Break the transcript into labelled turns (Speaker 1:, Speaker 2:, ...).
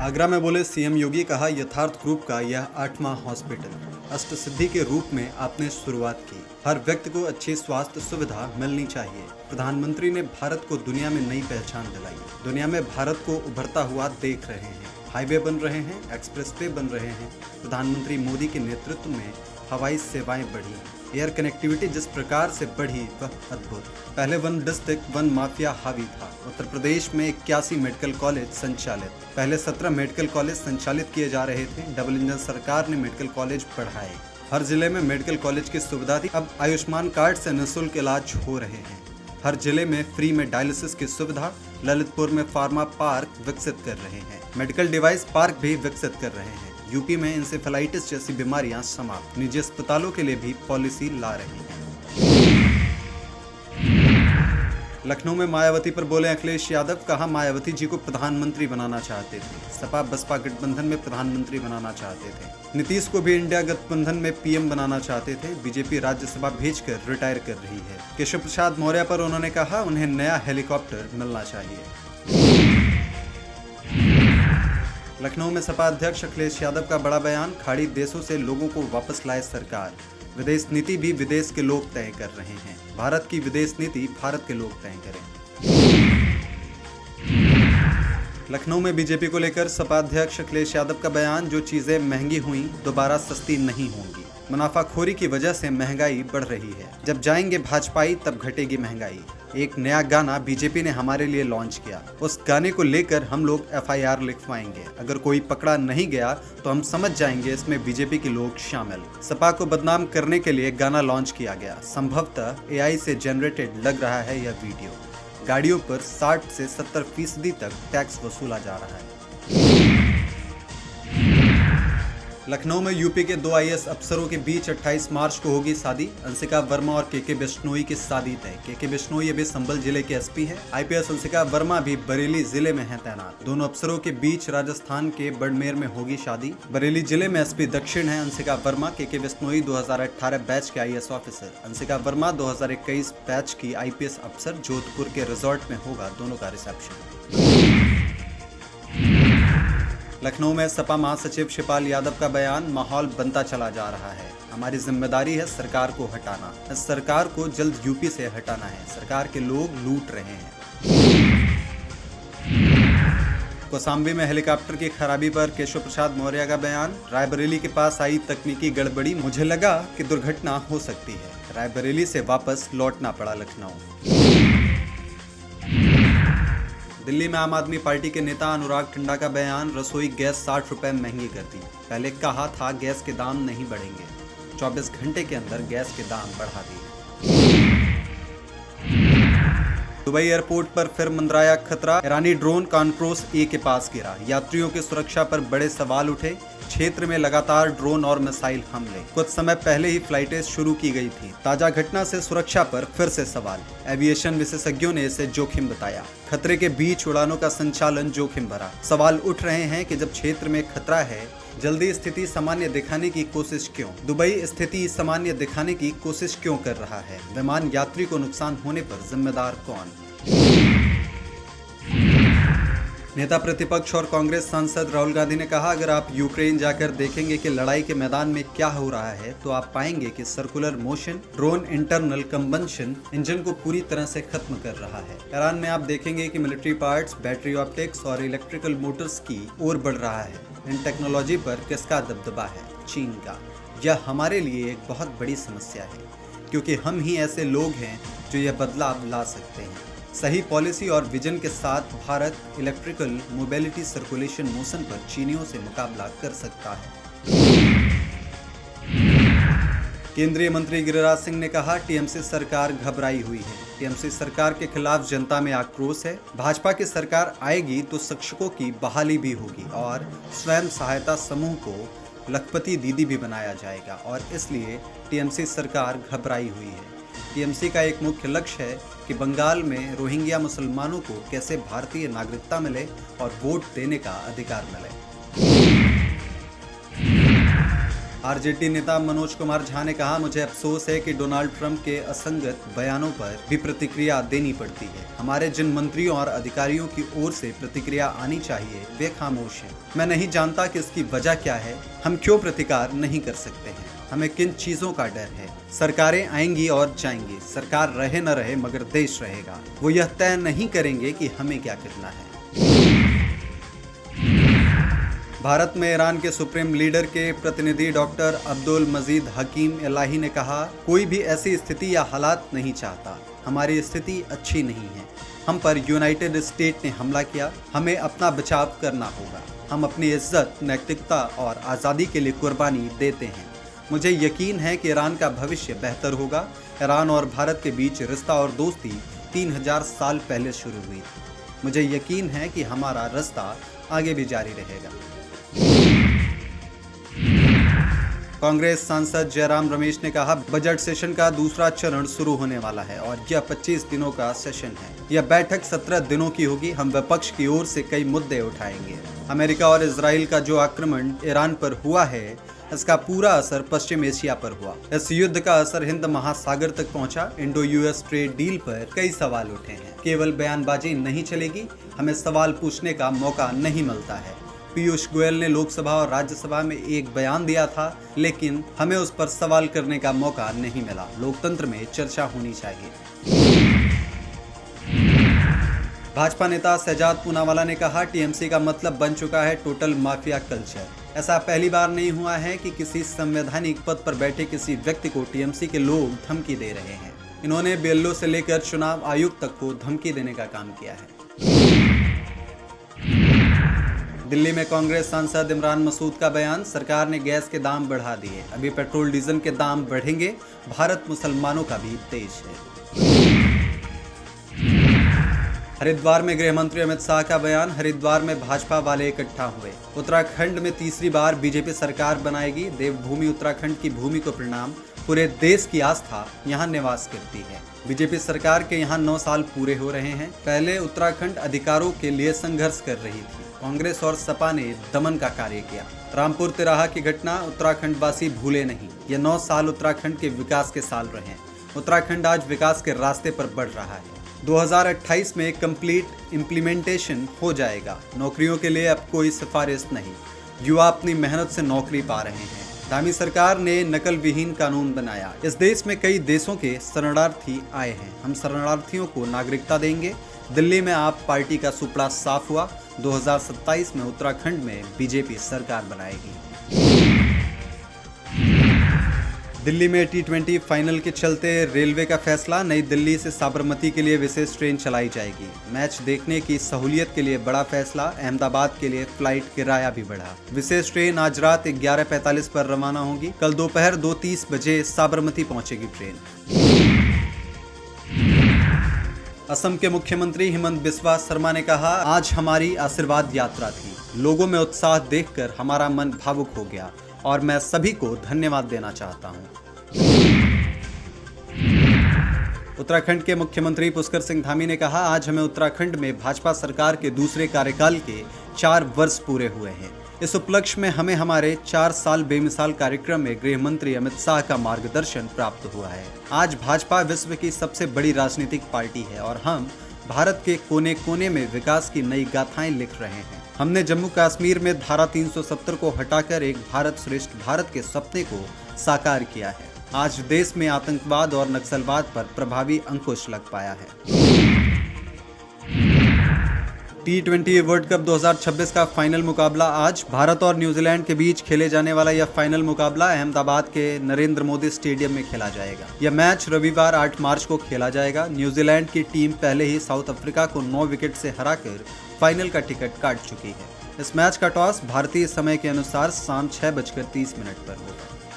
Speaker 1: आगरा में बोले सीएम योगी, कहा यथार्थ ग्रुप का यह 8वां हॉस्पिटल अष्ट सिद्धि के रूप में आपने शुरुआत की। हर व्यक्ति को अच्छी स्वास्थ्य सुविधा मिलनी चाहिए। प्रधानमंत्री ने भारत को दुनिया में नई पहचान दिलाई। दुनिया में भारत को उभरता हुआ देख रहे हैं। हाईवे बन रहे हैं, एक्सप्रेस वे बन रहे हैं। प्रधानमंत्री मोदी के नेतृत्व में हवाई सेवाएं बढ़ी। एयर कनेक्टिविटी जिस प्रकार से बढ़ी वह अद्भुत। पहले वन डिस्ट्रिक्ट वन माफिया हावी था। उत्तर प्रदेश में 81 मेडिकल कॉलेज संचालित। पहले 17 मेडिकल कॉलेज संचालित किए जा रहे थे। डबल इंजन सरकार ने मेडिकल कॉलेज बढ़ाए। हर जिले में मेडिकल कॉलेज की सुविधा थी। अब आयुष्मान कार्ड से निःशुल्क इलाज हो रहे हैं। हर जिले में फ्री में डायलिसिस की सुविधा। ललितपुर में फार्मा पार्क विकसित कर रहे हैं। मेडिकल डिवाइस पार्क भी विकसित कर रहे हैं। यूपी में इंसेफेलाइटिस जैसी बीमारियां समाप्त। निजी अस्पतालों के लिए भी पॉलिसी ला रही हैं। लखनऊ में मायावती पर बोले अखिलेश यादव, कहा मायावती जी को प्रधानमंत्री बनाना चाहते थे। सपा बसपा गठबंधन में प्रधानमंत्री बनाना चाहते थे। नीतीश को भी इंडिया गठबंधन में पीएम बनाना चाहते थे। बीजेपी राज्यसभा भेजकर रिटायर कर रही है। केशव प्रसाद मौर्य पर उन्होंने कहा उन्हें नया हेलीकॉप्टर मिलना चाहिए। लखनऊ में सपा अध्यक्ष अखिलेश यादव का बड़ा बयान, खाड़ी देशों से लोगों को वापस लाए सरकार। विदेश नीति भी विदेश के लोग तय कर रहे हैं। भारत की विदेश नीति भारत के लोग तय करें। लखनऊ में बीजेपी को लेकर सपा अध्यक्ष अखिलेश यादव का बयान, जो चीजें महंगी हुई दोबारा सस्ती नहीं होंगी। मुनाफाखोरी की वजह से महंगाई बढ़ रही है। जब जाएंगे भाजपाई तब घटेगी महंगाई। एक नया गाना बीजेपी ने हमारे लिए लॉन्च किया। उस गाने को लेकर हम लोग एफआईआर लिखवाएंगे। अगर कोई पकड़ा नहीं गया तो हम समझ जाएंगे इसमें बीजेपी के लोग शामिल। सपा को बदनाम करने के लिए गाना लॉन्च किया गया। संभवतः एआई से जनरेटेड लग रहा है यह वीडियो। गाड़ियों पर 60 से 70% तक टैक्स वसूला जा रहा है। लखनऊ में यूपी के 2 आईएएस अफसरों के बीच 28 मार्च को होगी शादी। अंशिका वर्मा और केके बिश्नोई की शादी तय। केके बिश्नोई अभी संभल जिले के एसपी है। आईपीएस अंशिका वर्मा भी बरेली जिले में है तैनात। दोनों अफसरों के बीच राजस्थान के बड़मेर में होगी शादी। बरेली जिले में एसपी दक्षिण है अंशिका वर्मा। केके बिश्नोई 2018 बैच के IAS officer. Anshika Verma 2021 batch की आईपीएस अफसर। जोधपुर के रिजॉर्ट में होगा दोनों का रिसेप्शन। लखनऊ में सपा महासचिव शिवपाल यादव का बयान, माहौल बनता चला जा रहा है। हमारी जिम्मेदारी है सरकार को हटाना। इस सरकार को जल्द यूपी से हटाना है। सरकार के लोग लूट रहे हैं। कौशाम्बी में हेलीकॉप्टर की खराबी पर केशव प्रसाद मौर्य का बयान, रायबरेली के पास आई तकनीकी गड़बड़ी, मुझे लगा कि दुर्घटना हो सकती है। रायबरेली से वापस लौटना पड़ा लखनऊ। दिल्ली में आम आदमी पार्टी के नेता अनुराग ठंडा का बयान, रसोई गैस 60 रुपए महंगी कर दी। पहले कहा था गैस के दाम नहीं बढ़ेंगे। 24 घंटे के अंदर गैस के दाम बढ़ा दिए। दुबई एयरपोर्ट पर फिर मंडराया खतरा। ईरानी ड्रोन कान्क्रोस ए के पास गिरा। यात्रियों की सुरक्षा पर बड़े सवाल उठे। क्षेत्र में लगातार ड्रोन और मिसाइल हमले। कुछ समय पहले ही फ्लाइटें शुरू की गई थी। ताजा घटना से सुरक्षा पर फिर से सवाल। एविएशन विशेषज्ञों ने इसे जोखिम बताया। खतरे के बीच उड़ानों का संचालन जोखिम भरा। सवाल उठ रहे हैं कि जब क्षेत्र में खतरा है, जल्दी स्थिति सामान्य दिखाने की कोशिश क्यों? दुबई स्थिति सामान्य दिखाने की कोशिश क्यों कर रहा है? विमान यात्री को नुकसान होने पर जिम्मेदार कौन? नेता प्रतिपक्ष और कांग्रेस सांसद राहुल गांधी ने कहा, अगर आप यूक्रेन जाकर देखेंगे कि लड़ाई के मैदान में क्या हो रहा है तो आप पाएंगे कि circular motion drone internal combustion engine को पूरी तरह से खत्म कर रहा है। ईरान में आप देखेंगे कि मिलिट्री पार्ट्स, बैटरी ऑप्टिक्स और इलेक्ट्रिकल मोटर्स की ओर बढ़ रहा है। इन टेक्नोलॉजी पर किसका दबदबा है? चीन का। यह हमारे लिए एक बहुत बड़ी समस्या है, क्योंकि हम ही ऐसे लोग हैं जो यह बदलाव ला सकते हैं। सही पॉलिसी और विजन के साथ Bharat electrical mobility circulation motion पर चीनियों से मुकाबला कर सकता है। केंद्रीय मंत्री गिरिराज सिंह ने कहा, टीएमसी सरकार घबराई हुई है। टीएमसी सरकार के खिलाफ जनता में आक्रोश है। भाजपा की सरकार आएगी तो शिक्षकों की बहाली भी होगी और स्वयं सहायता समूह को लखपति दीदी भी बनाया जाएगा, और इसलिए टीएमसी सरकार घबराई हुई है। टीएमसी का एक मुख्य लक्ष्य है कि बंगाल में रोहिंग्या मुसलमानों को कैसे भारतीय नागरिकता मिले और वोट देने का अधिकार मिले। आरजेडी नेता मनोज कुमार झा ने कहा, मुझे अफसोस है कि डोनाल्ड ट्रंप के असंगत बयानों पर भी प्रतिक्रिया देनी पड़ती है। हमारे जिन मंत्रियों और अधिकारियों की ओर से प्रतिक्रिया आनी चाहिए वे खामोश हैं। मैं नहीं जानता कि इसकी वजह क्या है। हम क्यों प्रतिकार नहीं कर सकते हैं? हमें किन चीजों का डर है? सरकारें आएंगी और जाएंगी, सरकार रहे न रहे मगर देश रहेगा। वो यह तय नहीं करेंगे कि हमें क्या करना है। भारत में ईरान के सुप्रीम लीडर के प्रतिनिधि डॉक्टर अब्दुल मजीद हकीम इलाही ने कहा, कोई भी ऐसी स्थिति या हालात नहीं चाहता। हमारी स्थिति अच्छी नहीं है। हम पर यूनाइटेड स्टेट ने हमला किया। हमें अपना बचाव करना होगा। हम अपनी इज्जत, नैतिकता और आज़ादी के लिए कुर्बानी देते हैं। मुझे यकीन है कि ईरान का भविष्य बेहतर होगा। ईरान और भारत के बीच रिश्ता और दोस्ती 3000 साल पहले शुरू हुई थी। मुझे यकीन है कि हमारा रास्ता आगे भी जारी रहेगा। कांग्रेस सांसद जयराम रमेश ने कहा, बजट सेशन का दूसरा चरण शुरू होने वाला है और यह 25 दिनों का सेशन है। यह बैठक 17 दिनों की होगी। हम विपक्ष की ओर से कई मुद्दे उठाएंगे। अमेरिका और इजराइल का जो आक्रमण ईरान पर हुआ है, इसका पूरा असर पश्चिम एशिया पर हुआ। इस युद्ध का असर हिंद महासागर तक पहुंचा। इंडो यूएस ट्रेड डील पर कई सवाल उठे हैं। केवल बयानबाजी नहीं चलेगी, हमें सवाल पूछने का मौका नहीं मिलता है। पीयूष गोयल ने लोकसभा और राज्यसभा में एक बयान दिया था, लेकिन हमें उस पर सवाल करने का मौका नहीं मिला। लोकतंत्र में चर्चा होनी चाहिए। भाजपा नेता शहजाद पूनावाला ने कहा, टीएमसी का मतलब बन चुका है टोटल माफिया कल्चर। ऐसा पहली बार नहीं हुआ है कि किसी संवैधानिक पद पर बैठे किसी व्यक्ति को टीएमसी के लोग धमकी दे रहे हैं। इन्होंने बीएलओ से लेकर चुनाव आयुक्त तक को धमकी देने का काम किया है। दिल्ली में कांग्रेस सांसद इमरान मसूद का बयान, सरकार ने गैस के दाम बढ़ा दिए, अभी पेट्रोल डीजल के दाम बढ़ेंगे। भारत मुसलमानों का भी देश है। हरिद्वार में गृह मंत्री अमित शाह का बयान, हरिद्वार में भाजपा वाले इकट्ठा हुए। उत्तराखंड में तीसरी बार बीजेपी सरकार बनाएगी। देवभूमि उत्तराखंड की भूमि को प्रणाम। पूरे देश की आस्था यहाँ निवास करती है। बीजेपी सरकार के यहाँ 9 साल पूरे हो रहे हैं। पहले उत्तराखंड अधिकारों के लिए संघर्ष कर रही थी। कांग्रेस और सपा ने दमन का कार्य किया। रामपुर तिराहा की घटना उत्तराखंड वासी भूले नहीं। ये 9 साल उत्तराखंड के विकास के साल रहे। उत्तराखंड आज विकास के रास्ते पर बढ़ रहा है। 2028 में कंप्लीट इम्प्लीमेंटेशन हो जाएगा। नौकरियों के लिए अब कोई सिफारिश नहीं। युवा अपनी मेहनत से नौकरी पा रहे हैं। धामी सरकार ने नकल विहीन कानून बनाया। इस देश में कई देशों के शरणार्थी आए हैं। हम शरणार्थियों को नागरिकता देंगे। दिल्ली में आप पार्टी का सुपड़ा साफ हुआ। 2027 में उत्तराखंड में बीजेपी सरकार बनाएगी। दिल्ली में T20 फाइनल के चलते रेलवे का फैसला, नई दिल्ली से साबरमती के लिए विशेष ट्रेन चलाई जाएगी। मैच देखने की सहूलियत के लिए बड़ा फैसला, अहमदाबाद के लिए फ्लाइट किराया भी बढ़ा। विशेष ट्रेन आज रात 11:45 पर रवाना होगी। कल दोपहर 2:30 बजे साबरमती पहुंचेगी ट्रेन। असम के मुख्यमंत्री हिमंत बिस्वा शर्मा ने कहा, आज हमारी आशीर्वाद यात्रा थी। लोगों में उत्साह देखकर हमारा मन भावुक हो गया और मैं सभी को धन्यवाद देना चाहता हूं। उत्तराखंड के मुख्यमंत्री पुष्कर सिंह धामी ने कहा, आज हमें उत्तराखंड में भाजपा सरकार के दूसरे कार्यकाल के 4 वर्ष पूरे हुए हैं। इस उपलक्ष्य में हमें हमारे 4 साल बेमिसाल कार्यक्रम में गृह मंत्री अमित शाह का मार्गदर्शन प्राप्त हुआ है। आज भाजपा विश्व की सबसे बड़ी राजनीतिक पार्टी है और हम भारत के कोने कोने में विकास की नई गाथाएं लिख रहे हैं। हमने जम्मू कश्मीर में धारा 370 को हटाकर एक भारत श्रेष्ठ भारत के सपने को साकार किया है। आज देश में आतंकवाद और नक्सलवाद पर प्रभावी अंकुश लग पाया है। T20 वर्ल्ड कप 2026 का फाइनल मुकाबला आज भारत और न्यूजीलैंड के बीच खेले जाने वाला यह फाइनल मुकाबला अहमदाबाद के नरेंद्र मोदी स्टेडियम में खेला जाएगा। यह मैच रविवार 8 मार्च को खेला जाएगा। न्यूजीलैंड की टीम पहले ही साउथ अफ्रीका को 9 विकेट से हराकर फाइनल का टिकट काट चुकी है। इस मैच का टॉस भारतीय समय के अनुसार शाम 6:30 पर होगा।